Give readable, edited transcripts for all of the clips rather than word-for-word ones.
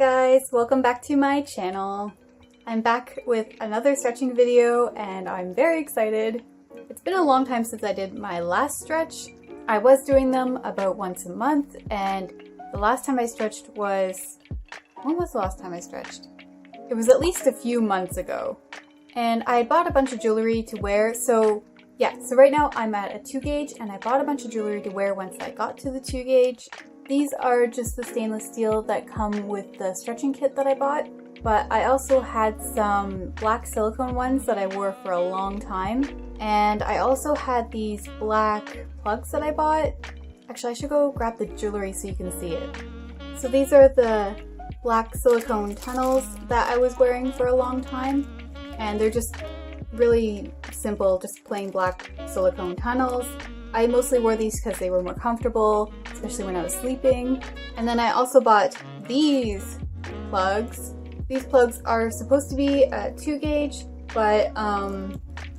guys, welcome back to my channel. I'm back with another stretching video and I'm very excited. It's been a long time since I did my last stretch. I was doing them about once a month, and the last time I stretched was... when was the last time I stretched? It was at least a few months ago. And I bought a bunch of jewelry to wear, so yeah, so right now I'm at a 2 gauge and I bought a bunch of jewelry to wear once I got to the 2 gauge. These are just the stainless steel that come with the stretching kit that I bought, but I also had some black silicone ones that I wore for a long time, and I also had these black plugs that I bought. Actually, I should go grab the jewelry so you can see it. So these are the black silicone tunnels that I was wearing for a long time, and they're just really simple, just plain black silicone tunnels. I mostly wore these because they were more comfortable, especially when I was sleeping. And then I also bought these plugs. These plugs are supposed to be a 2 gauge, but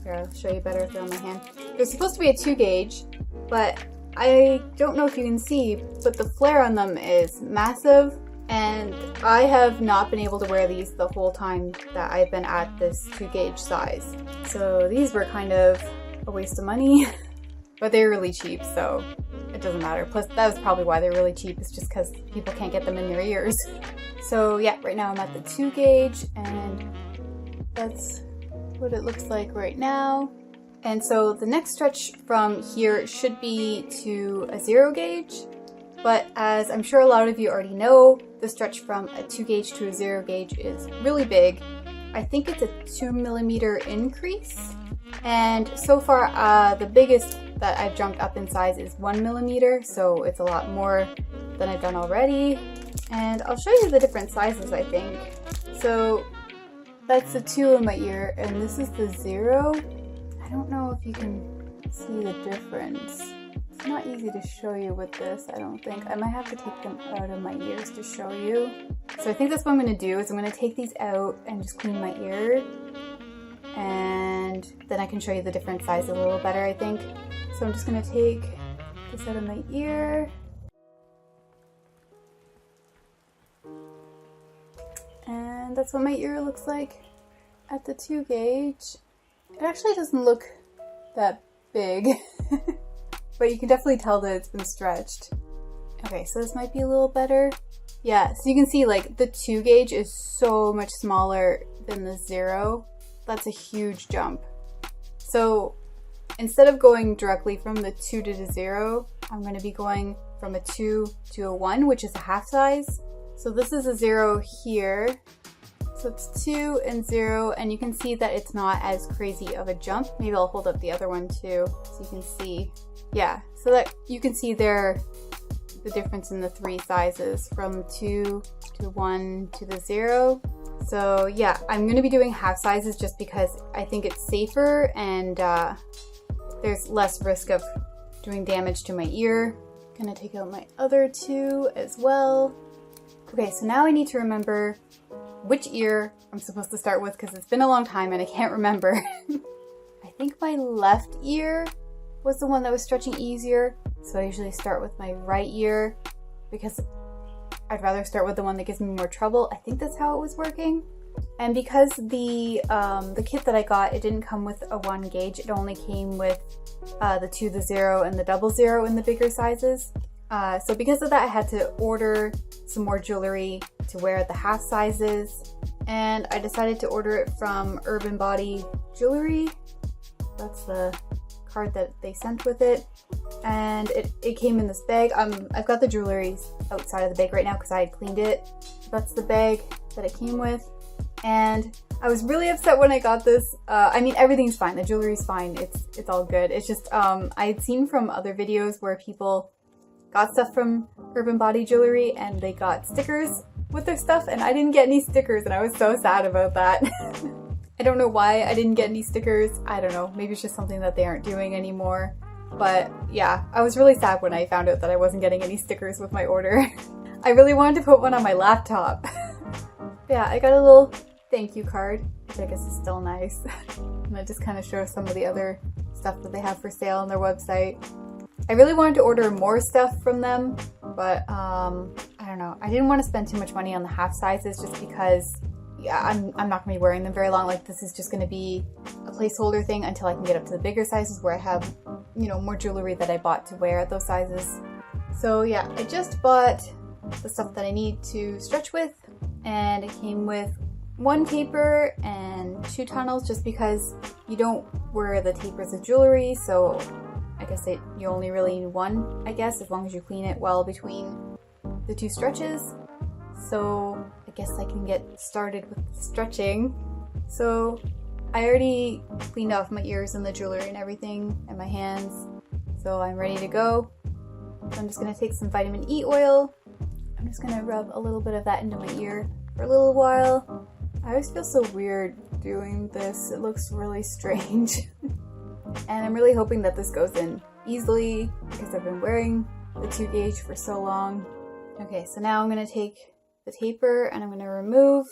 here, I'll show you better if they're on my hand. They're supposed to be a 2 gauge, but I don't know if you can see, but the flare on them is massive, and I have not been able to wear these the whole time that I've been at this 2 gauge size. So these were kind of a waste of money. But they're really cheap, so it doesn't matter. Plus, that was probably why they're really cheap. It's just because people can't get them in their ears. So yeah, right now I'm at the 2 gauge, and that's what it looks like right now. And so the next stretch from here should be to a 0 gauge. But as I'm sure a lot of you already know, the stretch from a 2 gauge to a 0 gauge is really big. I think it's a 2mm increase. And so far, the biggest that I've jumped up in size is 1mm, so it's a lot more than I've done already. And I'll show you the different sizes, I think. So that's the 2 in my ear, and this is the 0. I don't know if you can see the difference. It's not easy to show you with this, I don't think. I might have to take them out of my ears to show you. So I think that's what I'm going to do, is I'm going to take these out and just clean my ear. And then I can show you the different size a little better, I think. So I'm just going to take this out of my ear. And that's what my ear looks like at the 2 gauge. It actually doesn't look that big, but you can definitely tell that it's been stretched. Okay, so this might be a little better. Yeah, so you can see like the 2 gauge is so much smaller than the 0. That's a huge jump. So instead of going directly from the 2 to the 0, I'm going to be going from a 2 to a 1, which is a half size. So this is a 0 here. So it's 2 and 0, and you can see that it's not as crazy of a jump. Maybe I'll hold up the other one too, so you can see. Yeah, so that you can see there the difference in the 3 sizes from 2 to 1 to the 0. So yeah, I'm going to be doing half sizes just because I think it's safer, and there's less risk of doing damage to my ear. I'm going to take out my other 2 as well. Okay, so now I need to remember which ear I'm supposed to start with because it's been a long time and I can't remember. I think my left ear was the one that was stretching easier, so I usually start with my right ear because I'd rather start with the one that gives me more trouble. I think that's how it was working. And because the kit that I got, it didn't come with a 1 gauge. It only came with the 2, the 0, and the 00 in the bigger sizes. So because of that, I had to order some more jewelry to wear at the half sizes. And I decided to order it from Urban Body Jewelry. That's the card that they sent with it. And it came in this bag. I've got the jewelry outside of the bag right now because I had cleaned it. That's the bag that it came with. And I was really upset when I got this. I mean, everything's fine. The jewelry's fine. It's all good. It's just I had seen from other videos where people got stuff from Urban Body Jewelry and they got stickers with their stuff, and I didn't get any stickers, and I was so sad about that. I don't know why I didn't get any stickers. I don't know. Maybe it's just something that they aren't doing anymore. But yeah, I was really sad when I found out that I wasn't getting any stickers with my order. I really wanted to put one on my laptop. Yeah, I got a little thank you card, which I guess is still nice. And it just kind of shows some of the other stuff that they have for sale on their website. I really wanted to order more stuff from them, but I don't don't know. I didn't want to spend too much money on the half sizes just because, yeah, I'm not going to be wearing them very long. Like, this is just going to be a placeholder thing until I can get up to the bigger sizes where I have, you know, more jewelry that I bought to wear at those sizes. So yeah, I just bought the stuff that I need to stretch with, and it came with 1 taper and 2 tunnels just because you don't wear the tapers of jewelry, so I guess you only really need 1, I guess, as long as you clean it well between the 2 stretches. So I guess I can get started with stretching. So I already cleaned off my ears and the jewelry and everything and my hands, so I'm ready to go. So I'm just going to take some vitamin E oil. I'm just going to rub a little bit of that into my ear for a little while. I always feel so weird doing this. It looks really strange. And I'm really hoping that this goes in easily because I've been wearing the 2 gauge for so long. Okay, so now I'm going to take the taper and I'm going to remove.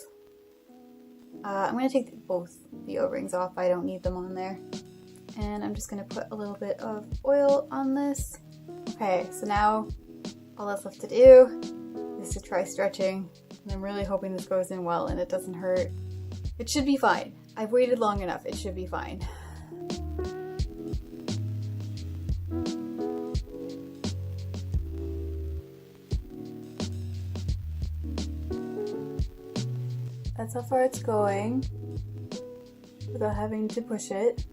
I'm going to take both the O-rings off. I don't need them on there. And I'm just going to put a little bit of oil on this. Okay, so now all that's left to do is to try stretching. And I'm really hoping this goes in well and it doesn't hurt. It should be fine. I've waited long enough. It should be fine. That's how far it's going without having to push it.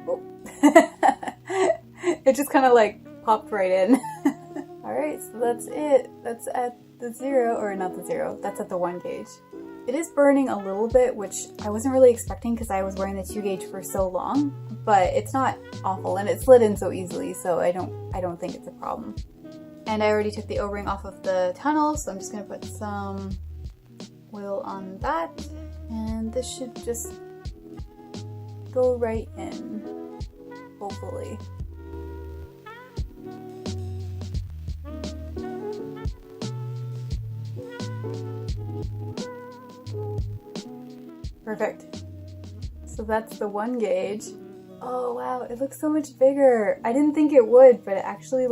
Oh. It just kind of like popped right in. Alright, so that's it. That's at the 0, or not the 0, that's at the 1 gauge. It is burning a little bit, which I wasn't really expecting because I was wearing the 2 gauge for so long, but it's not awful and it slid in so easily, so I don't think it's a problem. And I already took the O-ring off of the tunnel, so I'm just going to put some oil on that, and this should just go right in, hopefully. Perfect. So that's the 1 gauge. Oh wow, it looks so much bigger. I didn't think it would, but it actually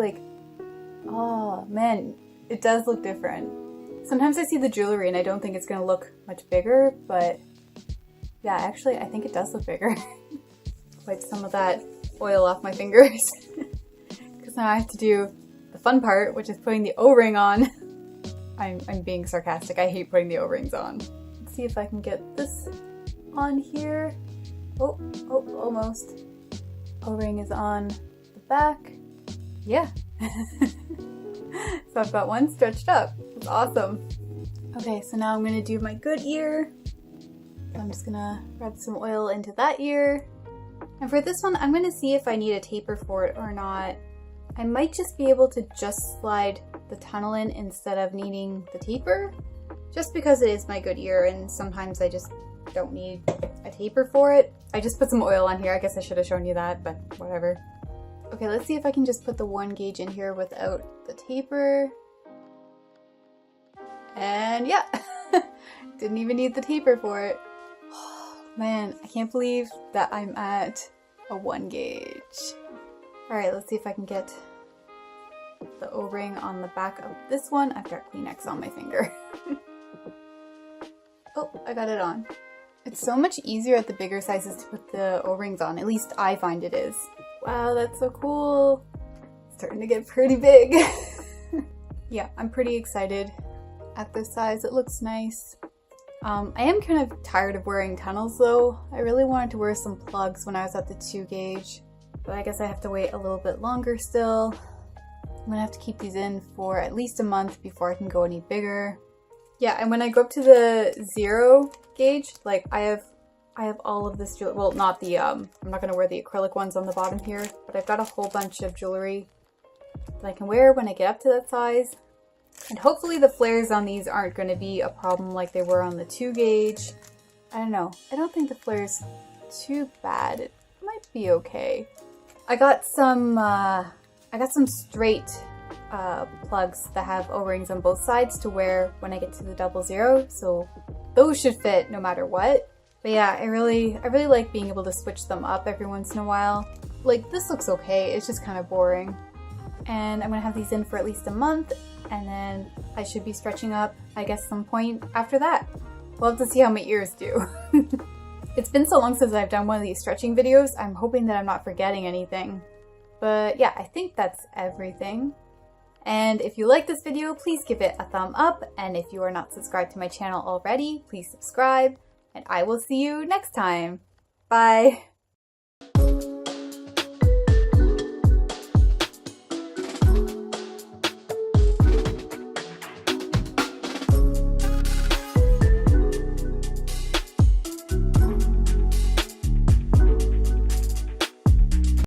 oh man, it does look different. Sometimes I see the jewelry and I don't think it's gonna look much bigger, but yeah, actually I think it does look bigger. Wipe some of that oil off my fingers. Because now I have to do the fun part, which is putting the O-ring on. I'm being sarcastic, I hate putting the O-rings on. Let's see if I can get this on here. Oh, almost. O-ring is on the back. Yeah. So I've got 1 stretched up. It's awesome. Okay, so now I'm gonna do my good ear. I'm just gonna rub some oil into that ear. And for this one, I'm gonna see if I need a taper for it or not. I might just be able to just slide the tunnel in instead of needing the taper, just because it is my good ear and sometimes I just don't need a taper for it. I just put some oil on here. I guess I should have shown you that, but whatever. Okay, let's see if I can just put the 1 gauge in here without the taper. And yeah, didn't even need the taper for it. Oh, man, I can't believe that I'm at a 1 gauge. Alright, let's see if I can get the O-ring on the back of this one. I've got Kleenex on my finger. Oh, I got it on. It's so much easier at the bigger sizes to put the O-rings on. At least I find it is. Wow, that's so cool. It's starting to get pretty big. Yeah, I'm pretty excited at this size. It looks nice. I am kind of tired of wearing tunnels though. I really wanted to wear some plugs when I was at the 2 gauge, but I guess I have to wait a little bit longer still. I'm gonna have to keep these in for at least a month before I can go any bigger. Yeah, and when I go up to the 0 gauge, like I have all of this jewelry. Well, not the, I'm not gonna wear the acrylic ones on the bottom here, but I've got a whole bunch of jewelry that I can wear when I get up to that size. And hopefully the flares on these aren't gonna be a problem like they were on the 2 gauge. I don't know. I don't think the flare's too bad. It might be okay. I got some straight plugs that have O-rings on both sides to wear when I get to the 00, so those should fit no matter what. But yeah, I really like being able to switch them up every once in a while. Like, this looks okay, it's just kind of boring. And I'm gonna have these in for at least a month, and then I should be stretching up, I guess, some point after that. We'll have to see how my ears do. It's been so long since I've done one of these stretching videos, I'm hoping that I'm not forgetting anything. But yeah, I think that's everything. And if you like this video, please give it a thumb up, and if you are not subscribed to my channel already, please subscribe, and I will see you next time. Bye!